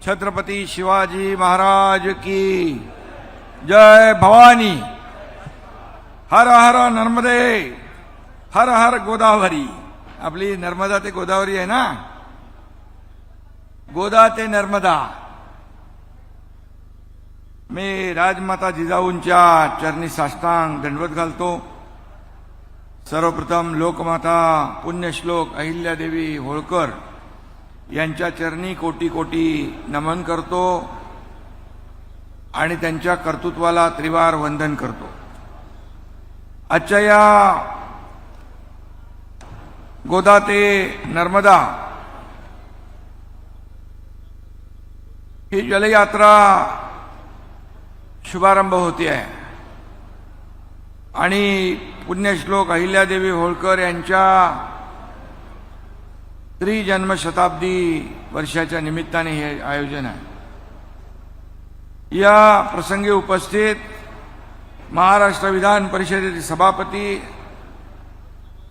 छत्रपति शिवाजी महाराज की जय। भवानी। हर हर नर्मदे, हर हर गोदावरी। आपली नर्मदा ते गोदावरी आहे ना, गोदा ते नर्मदा। मी राजमाता जिजाऊंच्या चरणी साष्टांग दंडवत घालतो। सर्वप्रथम लोकमाता पुण्यश्लोक अहिल्यादेवी होळकर यांच्या चरणी कोटी कोटी नमन करतो आणि त्यांच्या कर्तृत्वाला त्रिवार वंदन करतो। आजच्या या गोदा ते नर्मदा ही जलयात्रा शुभारंभ होती आहे आणि पुण्यश्लोक अहिल्यादेवी होळकर यांच्या त्रिजन्मशताब्दी वर्षाच्या निमित्ताने हे आयोजन आहे। या प्रसंगी उपस्थित महाराष्ट्र विधान परिषदेचे सभापती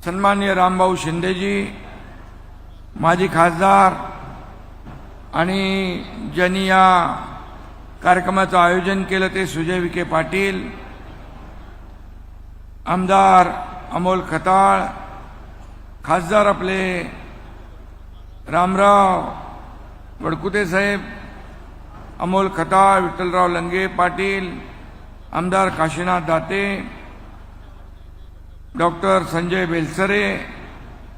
सन्माननीय रामभाऊ शिंदेजी, माजी खासदार आणि ज्यांनी या कार्यक्रमाचं आयोजन केलं ते सुजय विखे पाटील, आमदार अमोल खताळ, खासदार आपले रामराव वडकुते साहेब, अमोल खताळ, विठ्ठलराव लंगे पाटील, आमदार काशीनाथ दाते, डॉक्टर संजय बेलसरे,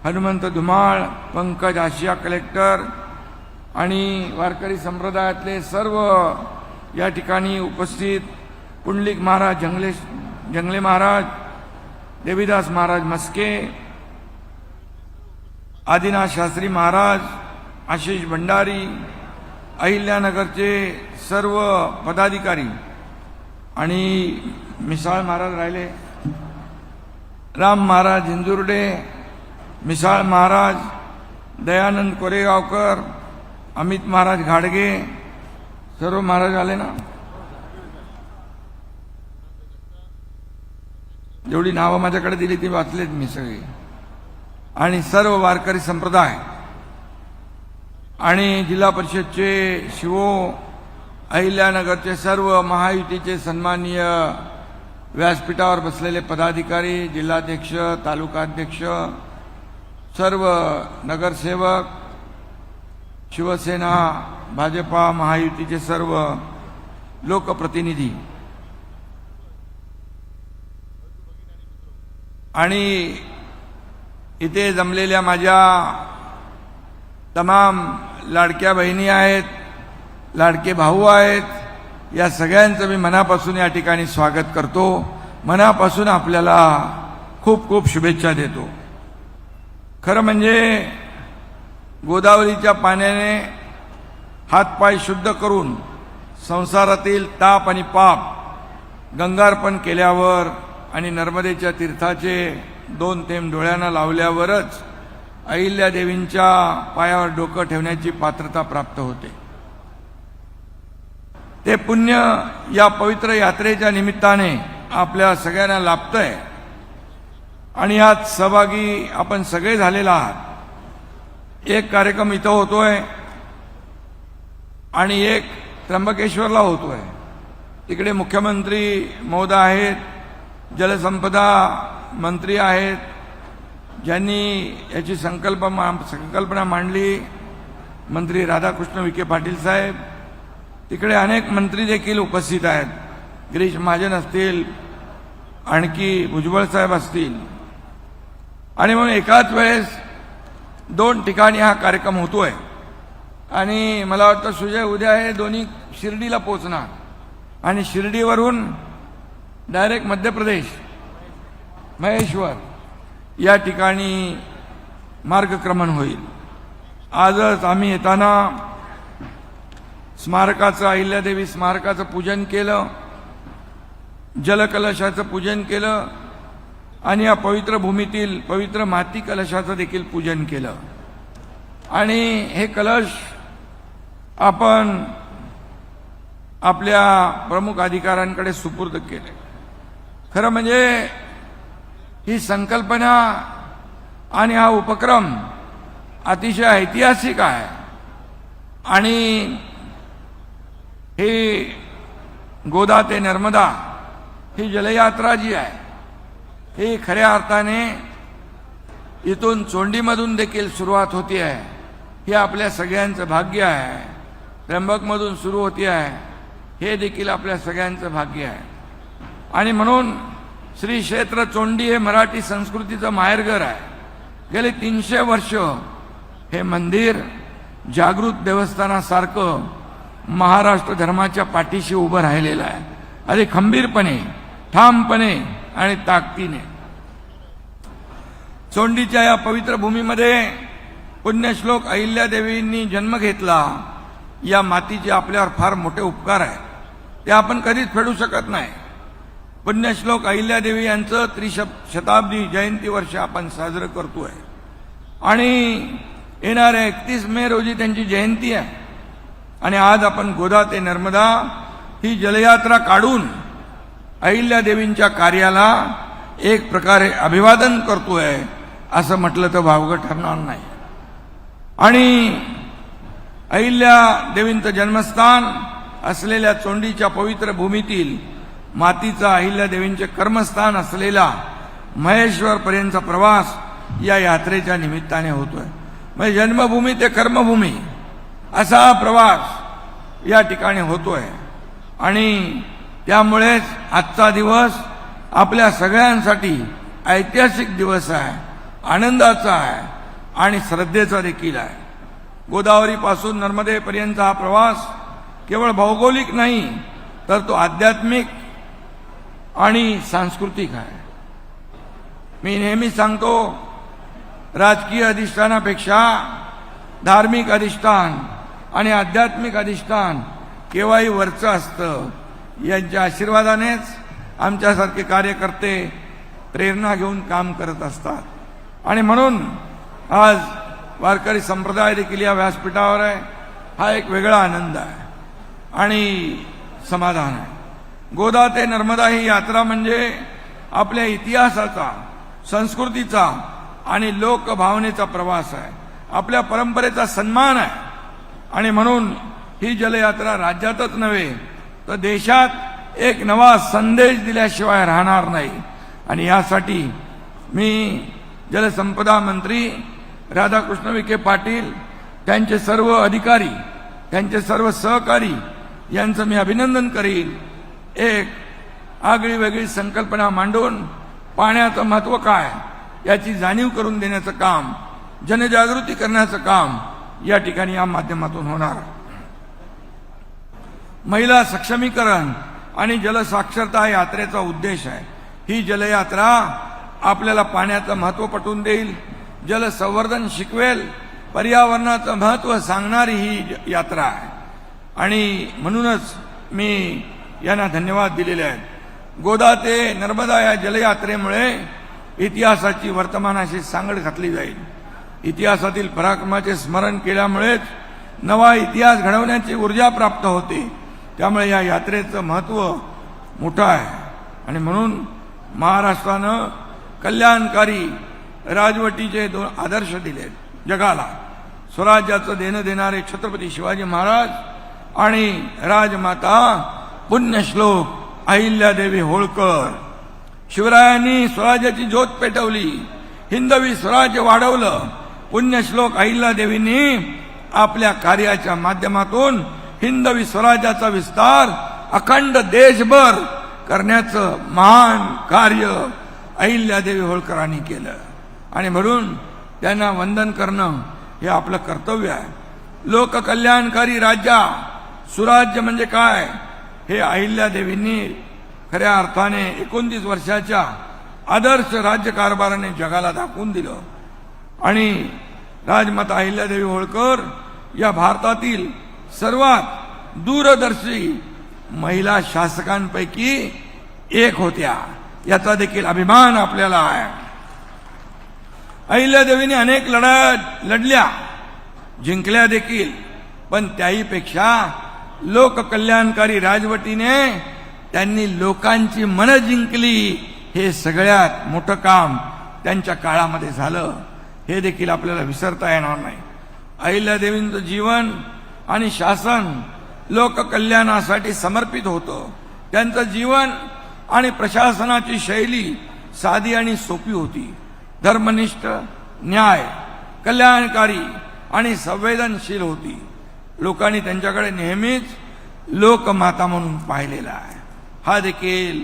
हनुमंत धुमाळ, पंकज आशिया कलेक्टर आणि वारकरी संप्रदायातले सर्व या ठिकाणी उपस्थित, पुंडलिक महाराज जंगले महाराज, देवीदास महाराज मस्के, आदिनाथ शास्त्री महाराज, आशिष भंडारी, अहिल्यानगरचे सर्व पदाधिकारी आणि मिसाळ महाराज राहिले, राम महाराज हिंदुर्डे, मिसाळ महाराज, दयानंद कोरेगावकर, अमित महाराज घाडगे, सर्व महाराज आले ना। जेवढी नावं माझ्याकडे दिली ती वाचलेत मी सगळी, आणि सर्व वारकरी संप्रदाय आणि जिल्हा परिषदचे शिवो, अहिल्यानगरचे सर्व महायुतीचे सन्माननीय व्यासपीठावर बसलेले पदाधिकारी, जिल्हाध्यक्ष, तालुकाध्यक्ष, सर्व नगरसेवक, शिवसेना, भाजपा, महायुतीचे सर्व लोकप्रतिनिधी आणि इथे जमलेल्या माझ्या तमाम लाडक्या बहिणी आहेत, लाडके भाऊ आहेत, या सगळ्यांचं मी मनापासून या ठिकाणी स्वागत करतो। मनापासून आपल्याला खूप खूप शुभेच्छा देतो। खरं म्हणजे गोदावरीच्या पाण्याने हातपाय शुद्ध करून संसारातील ताप आणि पाप गंगार्पण केल्यावर आणि नर्मदेच्या तीर्थाचे 2 थेंब डोळ्यांना लावल्यावरच अहिल्यादेवींच्या पायावर डोकं ठेवण्याची पात्रता प्राप्त होते। ते पुण्य या पवित्र यात्रेच्या निमित्ताने आपल्या सगळ्यांना लाभतंय आणि यात सहभागी आपण सगळे झालेला आहात। एक कार्यक्रम इथं होतोय आणि एक त्र्यंबकेश्वरला होतोय। तिकडे मुख्यमंत्री महोदय आहेत, जलसंपदा मंत्री आहेत, ज्यांनी याची संकल्पना मांडली, मंत्री राधाकृष्ण विखे पाटील साहेब। तिकडे अनेक मंत्री देखील उपस्थित आहेत, गिरीश महाजन असतील, आणखी भुजबळ साहेब असतील, आणि म्हणून एकाच वेळेस 2 ठिकाणी हा कार्यक्रम होतोय। आणि मला वाटतं सुजय उद्या हे दोन्ही शिर्डीला पोहोचणार आणि शिर्डीवरून डायरेक्ट मध्य प्रदेश महेश्वर या ठिकाणी मार्गक्रमण होईल। आजच आम्ही येताना स्मारकाचं, अहिल्यादेवी स्मारकाचं पूजन केलं, जलकलशाचं पूजन केलं आणि या पवित्र भूमीतील पवित्र माती कलशाचं देखील पूजन केलं। आणि हे कलश आपण आपल्या प्रमुख अधिकाऱ्यांकडे सुपूर्द केले। खरं म्हणजे ही संकल्पना आणि हा उपक्रम अतिशय ऐतिहासिक आहे आणि हे गोदा ते नर्मदा ही जलयात्रा जी आहे ही खऱ्या अर्थाने इथून चोंडीमधून देखील सुरुवात होती आहे. हे आपल्या सगळ्यांचं भाग्य आहे. त्र्यंबकमधून सुरू होती आहे, हे देखील आपल्या सगळ्यांचं भाग्य आहे. आणि म्हणून श्री क्षेत्र चोंडी हे मराठी संस्कृतीचं माहेरघर आहे. गेले 300 वर्ष हे मंदिर जागृत देवस्थानासारखं महाराष्ट्र धर्माच्या पाठीशी उभं राहिलेलं आहे, अरे खंबीरपणे, ठामपणे आणि ताकदीने. चोंडीच्या या पवित्र भूमीमध्ये पुण्यश्लोक अहिल्यादेवींनी जन्म घेतला. या मातीचे आपल्यावर फार मोठे उपकार आहेत, ते आपण कधीच फेडू शकत नाही. पुण्यश्लोक अहिल्यादेवी यांचं त्रिशताब्दी जयंती वर्ष आपण साजरं करतोय आणि येणाऱ्या 31 मे रोजी त्यांची जयंती आहे. आणि आज आपण गोदा ते नर्मदा ही जलयात्रा काढून अहिल्यादेवींच्या कार्याला एक प्रकारे अभिवादन करतोय असं म्हटलं तर वावगं ठरणार नाही. आणि अहिल्यादेवींचं जन्मस्थान असलेल्या चोंडीच्या पवित्र भूमीतील मातीचा अहिल्यादेवींचे कर्मस्थान असलेला महेश्वरपर्यंतचा प्रवास या यात्रेच्या निमित्ताने होतोय. म्हणजे जन्मभूमी ते कर्मभूमी असा प्रवास या ठिकाणी होतोय. आणि त्यामुळेच आजचा दिवस आपल्या सगळ्यांसाठी ऐतिहासिक दिवस आहे, आनंदाचा आहे आणि श्रद्धेचा देखील आहे. गोदावरीपासून नर्मदेपर्यंतचा हा प्रवास केवळ भौगोलिक नाही तर तो आध्यात्मिक आणि सांस्कृतिक आहे. मी नेहमी सांगतो, राजकीय अधिष्ठानापेक्षा धार्मिक अधिष्ठान आणि आध्यात्मिक अधिष्ठान केव्हाही वरचं असतं. यांच्या आशीर्वादानेच आमच्यासारखे कार्यकर्ते प्रेरणा घेऊन काम करत असतात. आणि म्हणून आज वारकरी संप्रदाय देखील या व्यासपीठावर आहे. हा एक वेगळा आनंद आहे आणि समाधान आहे. गोदा ते नर्मदा ही यात्रा म्हणजे आपल्या इतिहासाचा, संस्कृतीचा आणि लोकभावनेचा प्रवास आहे, आपल्या परंपरेचा सन्मान आहे. आणि म्हणून ही जलयात्रा राज्यातच नव्हे तर देशात एक नवा संदेश दिल्याशिवाय राहणार नाही. आणि यासाठी मी जलसंपदा मंत्री राधाकृष्ण विखे पाटील, त्यांचे सर्व अधिकारी, त्यांचे सर्व सहकारी यांचं मी अभिनंदन करीन. एक आगळी वेगळी संकल्पना मांडून पाण्याचं महत्त्व काय याची जाणीव करून देण्याचं काम, जनजागृती करण्याचं काम या ठिकाणी या माध्यमातून होणार. महिला सक्षमीकरण आणि जलसाक्षरता यात्रेचा उद्देश आहे. ही जलयात्रा आपल्याला पाण्याचं महत्त्व पटवून देईल, जलसंवर्धन शिकवेल, पर्यावरणाचं महत्त्व सांगणारी ही यात्रा आहे. आणि म्हणूनच मी यांना धन्यवाद दिलेले आहेत. गोदा ते नर्मदा या जलयात्रेमुळे इतिहासाची वर्तमानाशी सांगड घातली जाईल. इतिहासातील पराक्रमाचे स्मरण केल्यामुळेच नवा इतिहास घडवण्याची ऊर्जा प्राप्त होते. त्यामुळे या यात्रेचं महत्त्व मोठं आहे. आणि म्हणून महाराष्ट्रानं कल्याणकारी राजवटीचे 2 आदर्श दिले जगाला. स्वराज्याचं देणं देणारे छत्रपती शिवाजी महाराज आणि राजमाता पुण्यश्लोक अहिल्यादेवी होळकर. शिवरायांनी स्वराज्याची ज्योत पेटवली, हिंदवी स्वराज्य वाढवलं. पुण्यश्लोक अहिल्यादेवींनी आपल्या कार्याच्या माध्यमातून हिंदवी स्वराज्याचा विस्तार अखंड देशभर करण्याचं महान कार्य अहिल्यादेवी होळकरांनी केलं. आणि म्हणून त्यांना वंदन करणं हे आपलं कर्तव्य आहे. लोककल्याणकारी राज्य, सुराज्य म्हणजे काय हे अहिल्यादेवींनी खऱ्या अर्थाने 29 वर्षाच्या आदर्श राज्यकारभाराने जगाला दाखवून दिलं. आणि राजमाता अहिल्यादेवी होळकर या भारतातील सर्वात दूरदर्शी महिला शासकांपैकी एक होत्या, याचा देखील अभिमान आपल्याला आहे. अहिल्यादेवीने अनेक लढाया लढल्या, जिंकल्या देखील, पण त्याहीपेक्षा लोककल्याणकारी राजवटीने त्यांनी लोकांची मनं जिंकली. हे सगळ्यात मोठं काम त्यांच्या काळामध्ये झालं, हे देखील आपल्याला विसरता येणार नाही. अहिल्यादेवींचं जीवन आणि शासन लोककल्याणासाठी समर्पित होतं. त्यांचं जीवन आणि प्रशासनाची शैली साधी आणि सोपी होती. धर्मनिष्ठ, न्याय, कल्याणकारी आणि संवेदनशील होती. लोकांनी त्यांच्याकडे नेहमीच लोकमाता म्हणून पाहिलेला आहे. हा देखील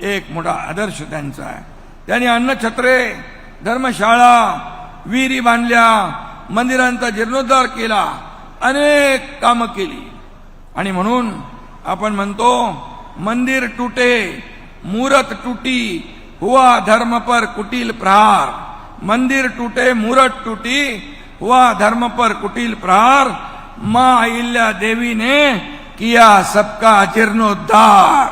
एक मोठा आदर्श त्यांचा आहे. त्यांनी अन्नछत्रे, धर्मशाळा, विहिरी बांधल्या, मंदिरांचा जीर्णोद्धार केला, अनेक कामं केली. आणि म्हणून आपण म्हणतो, मंदिर टूटे मूरत टूटी, हुआ धर्म पर कुटिल प्रहार. मंदिर टूटे मूरत टूटी, हुआ धर्म पर कुटिल प्रहार. मां अहिल्या देवी ने किया सबका जीर्णोद्धार.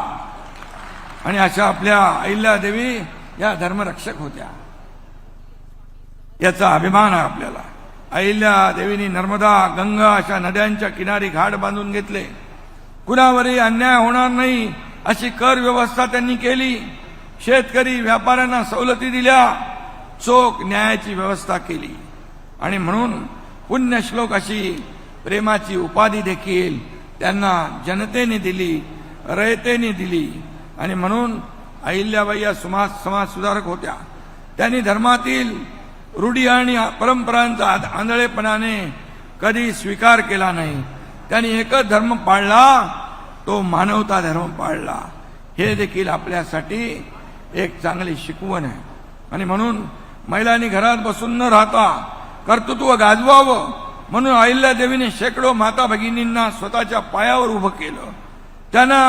आणि अशा आपल्या अहिल्या देवी या धर्मरक्षक होत्या. याचा अभिमान आहे आपल्याला. अहिल्या देवींनी नर्मदा, गंगा अशा नद्यांच्या किनारी घाट बांधून घेतले. कुणावरही अन्याय होणार नाही अशी कर व्यवस्था त्यांनी केली. शेतकरी व्यापाऱ्यांना सवलती दिल्या. चोख न्यायाची व्यवस्था केली. आणि म्हणून पुण्यश्लोक अशी प्रेमाची उपाधी देखील त्यांना जनतेने दिली, रयतेने दिली. आणि म्हणून अहिल्याबाई या समाज सुधारक होत्या. त्यांनी धर्मातील रूढी आणि परंपरांचा आंधळेपणाने कधी स्वीकार केला नाही. त्यांनी एकच धर्म पाळला, तो मानवता धर्म पाळला. हे देखील आपल्यासाठी एक चांगली शिकवण आहे. आणि म्हणून महिलांनी घरात बसून न राहता कर्तृत्व गाजवावं म्हणून अहिल्यादेवीने शेकडो माता भगिनींना स्वतःच्या पायावर उभं केलं. त्यांना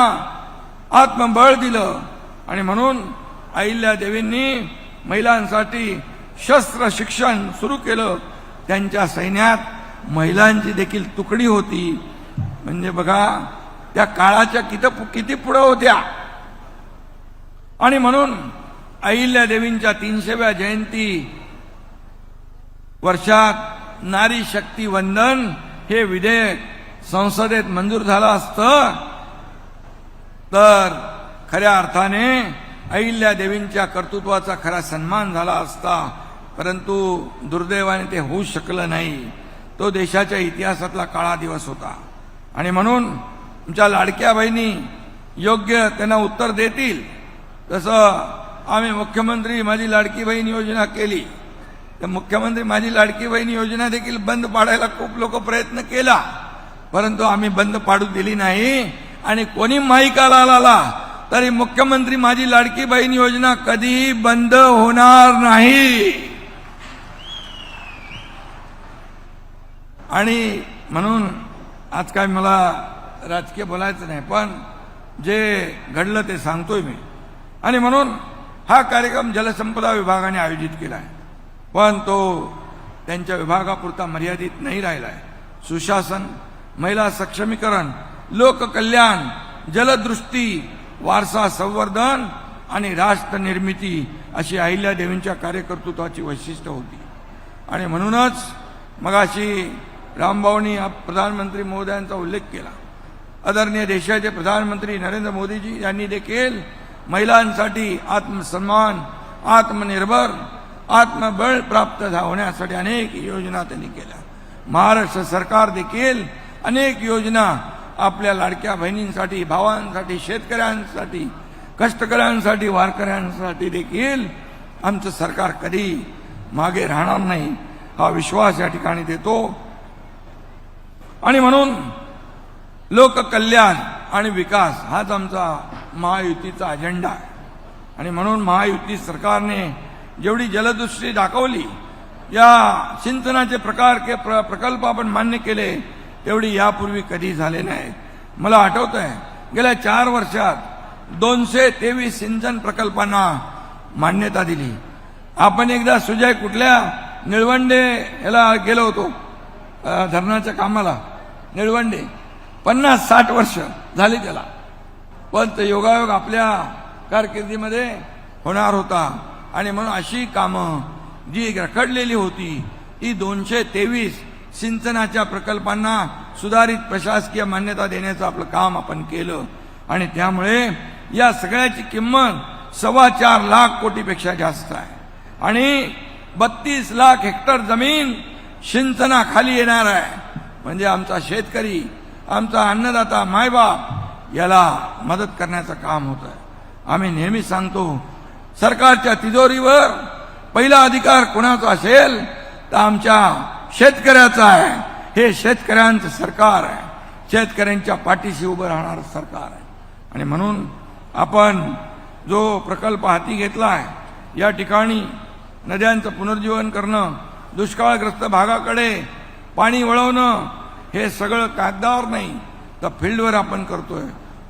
आत्मबळ दिलं. आणि म्हणून अहिल्यादेवींनी महिलांसाठी शस्त्र शिक्षण सुरू केलं. त्यांच्या सैन्यात महिलांची देखील तुकडी होती. म्हणजे बघा, त्या काळाच्या किती पुढे होत्या. आणि म्हणून अहिल्यादेवींच्या 300व्या जयंती वर्षात नारी शक्ती वंदन हे विधेयक संसदेत मंजूर झालं असतं तर खऱ्या अर्थाने अहिल्यादेवींच्या कर्तृत्वाचा खरा सन्मान झाला असता. परंतु दुर्दैवाने ते होऊ शकलं नाही. तो देशाच्या इतिहासातला काळा दिवस होता. आणि म्हणून तुमच्या लाडक्या बहिणी योग्य त्यांना उत्तर देतील. तसं आम्ही मुख्यमंत्री माझी लाडकी बहीण योजना केली. तर मुख्यमंत्री माझी लाडकी बहीण योजना देखील बंद पाडायला खूप लोक प्रयत्न केला, परंतु आम्ही बंद पाडू दिली नाही. आणि कोणी माईकाला आला तरी मुख्यमंत्री माझी लाडकी बहीण योजना कधीही बंद होणार नाही. आणि म्हणून आज काय मला राजकीय बोलायचं नाही, पण जे घडलं ते सांगतोय मी. आणि म्हणून हा कार्यक्रम जलसंपदा विभागाने आयोजित केला आहे. पण तो त्यांच्या विभागापुरता मर्यादित नाही राहिला आहे. सुशासन, महिला सक्षमीकरण, लोककल्याण, जलदृष्टी, वारसा संवर्धन आणि राष्ट्र निर्मिती अशी अहिल्यादेवींच्या कार्यकर्तृत्वाची वैशिष्ट्य होती. आणि म्हणूनच मगाशी रामभाऊंनी प्रधानमंत्री महोदयांचा उल्लेख केला. आदरणीय देशाचे प्रधानमंत्री नरेंद्र मोदीजी यांनी देखील महिलांसाठी आत्मसन्मान, आत्मनिर्भर, आत्मबळ प्राप्त होण्यासाठी अनेक योजना त्यांनी केल्या. महाराष्ट्र सरकार देखील अनेक योजना आपल्या लाडक्या बहिणींसाठी, भावांसाठी, शेतकऱ्यांसाठी, कष्टकऱ्यांसाठी, वारकऱ्यांसाठी देखील आमचं सरकार कधी मागे राहणार नाही हा विश्वास या ठिकाणी देतो. आणि म्हणून लोककल्याण आणि विकास हाच आमचा महायुतीचा अजेंडा आहे. आणि म्हणून महायुती सरकारने जेवढी जलदृष्टी दाखवली, या सिंचनाचे प्रकल्प आपण मान्य केले, तेवढी यापूर्वी कधी झाले नाही. मला आठवत आहे गेल्या 4 वर्षात 223 सिंचन प्रकल्पांना मान्यता दिली. आपण एकदा सुजय कुठल्या निळवंडे याला गेलो होतो धरणाच्या कामाला. निळवंडे 50-60 वर्ष झाली त्याला, पण ते योगायोग आपल्या कारकिर्दीमध्ये होणार होता. आणि म्हणून अशी कामं जी रखडलेली होती ती 223 सिंचनाच्या प्रकल्पांना सुधारित प्रशासकीय मान्यता देण्याचं आपलं काम आपण केलं. आणि त्यामुळे या सगळ्याची किंमत 4.25 लाख कोटीपेक्षा जास्त आहे. आणि 32 लाख हेक्टर जमीन सिंचनाखाली येणार आहे. म्हणजे आमचा शेतकरी आमचा अन्नदाता मायबाप याला मदत करण्याचं काम होत आहे. आम्ही नेहमी सांगतो, सरकारच्या तिजोरीवर पहिला अधिकार कोणाचा असेल तर आमच्या शेतकऱ्याचा आहे. हे शेतकऱ्यांचं सरकार आहे, शेतकऱ्यांच्या पाठीशी उभं राहणारं सरकार आहे. आणि म्हणून आपण जो प्रकल्प हाती घेतला आहे, या ठिकाणी नद्यांचं पुनर्जीवन करणं, दुष्काळग्रस्त भागाकडे पाणी वळवणं, हे सगळं कागदावर नाही तर फील्डवर आपण करतोय.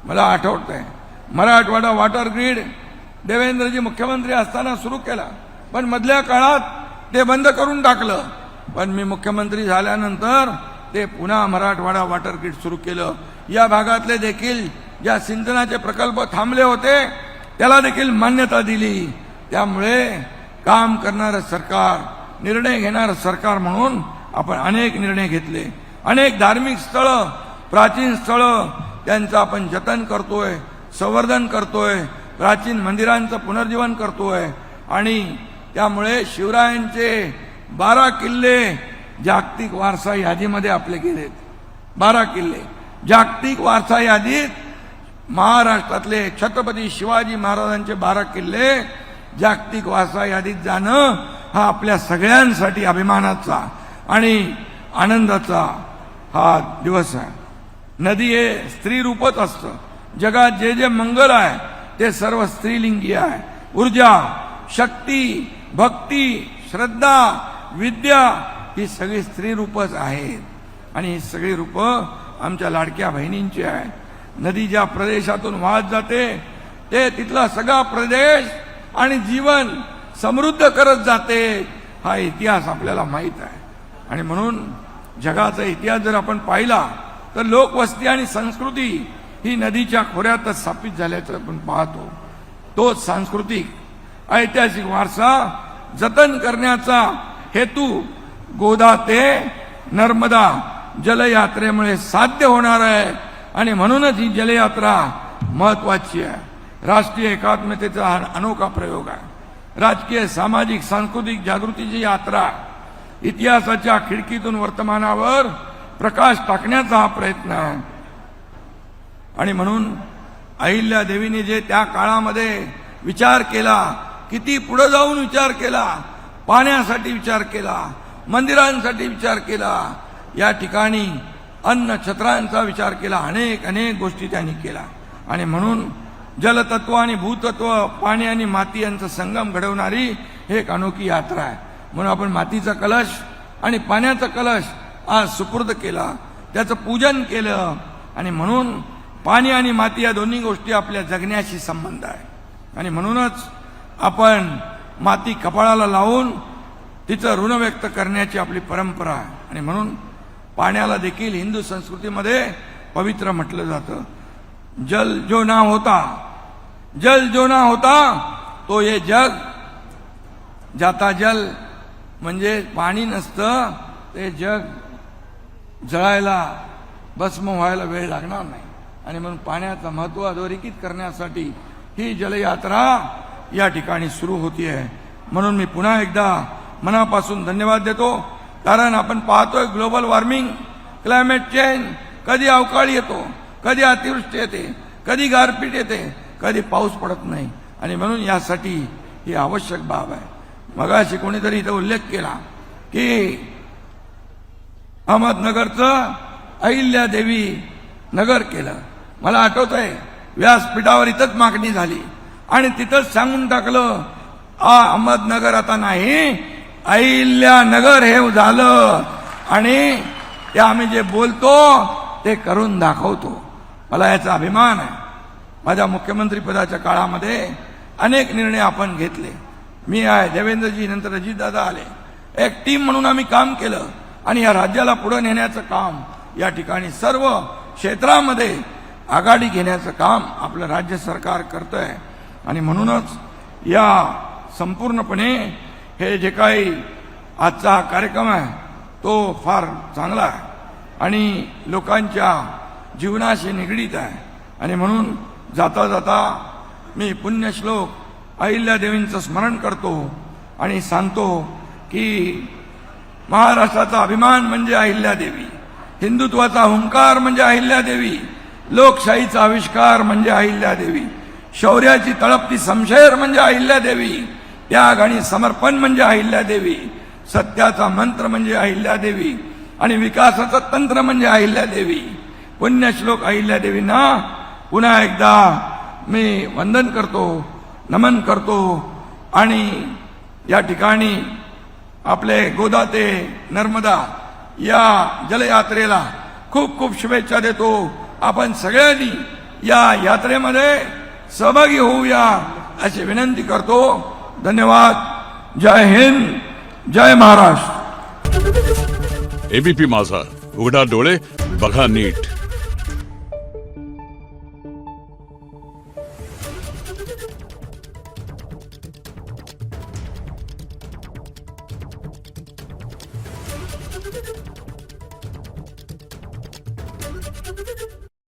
मला आठवतंय मराठवाडा वॉटर ग्रीड देवेंद्रजी मुख्यमंत्री असताना सुरू केला, पण मधल्या काळात ते बंद करून टाकलं. पण मी मुख्यमंत्री झाल्यानंतर ते पुन्हा मराठवाडा वॉटर ग्रीड सुरू केलं. या भागातले देखील ज्या सिंचनाचे प्रकल्प थांबले होते त्याला देखील मान्यता दिली. त्यामुळे काम करणारं सरकार, निर्णय घेणारं सरकार म्हणून आपण अनेक निर्णय घेतले. अनेक धार्मिक स्थळं, प्राचीन स्थळं त्यांचं आपण जतन करतोय, संवर्धन करतोय, प्राचीन मंदिरांचं पुनर्जीवन करतोय. आणि त्यामुळे शिवरायांचे 12 किल्ले जागतिक वारसा यादीमध्ये आपले गेलेत. 12 किल्ले जागतिक वारसा यादीत महाराष्ट्रातले छत्रपती शिवाजी महाराजांचे 12 किल्ले जागतिक वारसा यादीत जाणं हा आपल्या सगळ्यांसाठी अभिमानाचा आणि आनंदाचा हा दिवस आहे. नदी हे स्त्री रूपच असतं. जगात जे जे मंगल आहे ते सर्व स्त्रीलिंगी आहे. ऊर्जा, शक्ती, भक्ती, श्रद्धा, विद्या ही सगळी स्त्री रूपच आहेत. आणि ही सगळी रूपं आमच्या लाडक्या बहिणींची आहे. नदी ज्या प्रदेशातून वाहत जाते ते तिथला सगळा प्रदेश आणि जीवन समृद्ध करत जाते. हा इतिहास आपल्याला माहीत आहे. आणि म्हणून जगाचा इतिहास जर आपण पाहिला तर लोकवस्ती आणि संस्कृती ही नदीच्या खोऱ्यातच स्थापित झाल्याचं आपण पाहतो. तोच सांस्कृतिक ऐतिहासिक वारसा जतन करण्याचा हेतू गोदा ते नर्मदा जलयात्रेमुळे साध्य होणार आहे. आणि म्हणूनच ही जलयात्रा महत्वाची आहे. राष्ट्रीय एकात्मतेचा हा अनोखा प्रयोग आहे. राजकीय, सामाजिक, सांस्कृतिक जागृतीची यात्रा, इतिहासाच्या खिडकीतून वर्तमानावर प्रकाश टाकण्याचा हा प्रयत्न आहे. आणि म्हणून अहिल्या देवीने जे त्या काळामध्ये विचार केला, किती पुढे जाऊन विचार केला, पाण्यासाठी विचार केला, मंदिरांसाठी विचार केला, या ठिकाणी अन्न छत्रांचा विचार केला, अनेक अनेक गोष्टी त्यांनी केला. आणि म्हणून जलतत्व आणि भूतत्व, पाणी आणि माती यांचा संगम घडवणारी एक अनोखी यात्रा आहे. म्हणून आपण मातीचा कलश आणि पाण्याचा कलश आज सुपूर्द केला, त्याचं पूजन केलं. आणि म्हणून पाणी आणि माती या दोन्ही गोष्टी आपल्या जगण्याशी संबंध आहे. आणि म्हणूनच आपण माती कपाळाला लावून तिचं ऋण व्यक्त करण्याची आपली परंपरा आहे. आणि म्हणून पाण्याला देखील हिंदू संस्कृतीमध्ये पवित्र म्हटलं जातं. जल जो ना होता, जल जो ना होता तो ये जग जाता. जल म्हणजे पाणी नसतं ते जग जळायला, भस्म व्हायला वेळ लागणार नाही. आणि म्हणून पाण्याचं महत्त्व अधोरेखित करण्यासाठी ही जलयात्रा या ठिकाणी सुरू होती आहे. म्हणून मी पुन्हा एकदा मनापासून धन्यवाद देतो. कारण आपण पाहतोय ग्लोबल वॉर्मिंग, क्लायमेट चेंज, कधी अवकाळी येतो, कधी अतिवृष्टी येते, कधी गारपीट येते, कधी पाऊस पडत नाही. आणि म्हणून यासाठी ही आवश्यक बाब आहे. मगाशी कोणीतरी इथं उल्लेख केला की अहमदनगरचं अहिल्या देवी नगर केलं. मला आठवत आहे व्यासपीठावर इथंच मागणी झाली आणि तिथंच सांगून टाकलं, अहमदनगर आता नाही, अहिल्यानगर हे झालं. आणि ते आम्ही जे बोलतो ते करून दाखवतो. मला याचा अभिमान आहे. माझ्या मुख्यमंत्री पदाच्या काळामध्ये अनेक निर्णय आपण घेतले. मी आहे, देवेंद्रजी, नंतर अजितदादा आले. एक टीम म्हणून आम्ही काम केलं आणि या राज्याला पुढे नेण्याचं काम, या ठिकाणी सर्व क्षेत्रामध्ये आघाडी घेण्याचं काम आपलं राज्य सरकार करतंय. आणि म्हणूनच या संपूर्णपणे हे जे काही आजचा कार्यक्रम आहे तो फार चांगला आहे आणि लोकांच्या जीवनाशी निगडीत आहे. आणि म्हणून जाता जाता मी पुण्यश्लोक अहिल्यादेवींचं स्मरण करतो आणि सांगतो की महाराष्ट्राचा अभिमान म्हणजे अहिल्यादेवी. हिंदुत्वाचा हुंकार म्हणजे अहिल्यादेवी, लोकशाहीचा आविष्कार म्हणजे अहिल्यादेवी, शौर्याची तळपती समशेर म्हणजे अहिल्यादेवी, त्याग आणि समर्पण म्हणजे अहिल्यादेवी, सत्याचा मंत्र म्हणजे अहिल्यादेवी आणि विकासाचं तंत्र म्हणजे अहिल्यादेवी. पुण्यश्लोक अहिल्यादेवींना पुन्हा एकदा मी वंदन करतो, नमन करतो आणि या ठिकाणी आपले गोदा ते नर्मदा या जलयात्रेला खूप खूप शुभेच्छा देतो. आपण सगळ्यांनी या यात्रेमध्ये सहभागी होऊया अशी विनंती करतो. धन्यवाद. जय हिंद, जय महाराष्ट्र. एबीपी माझा, उघडा डोळे बघा नीट.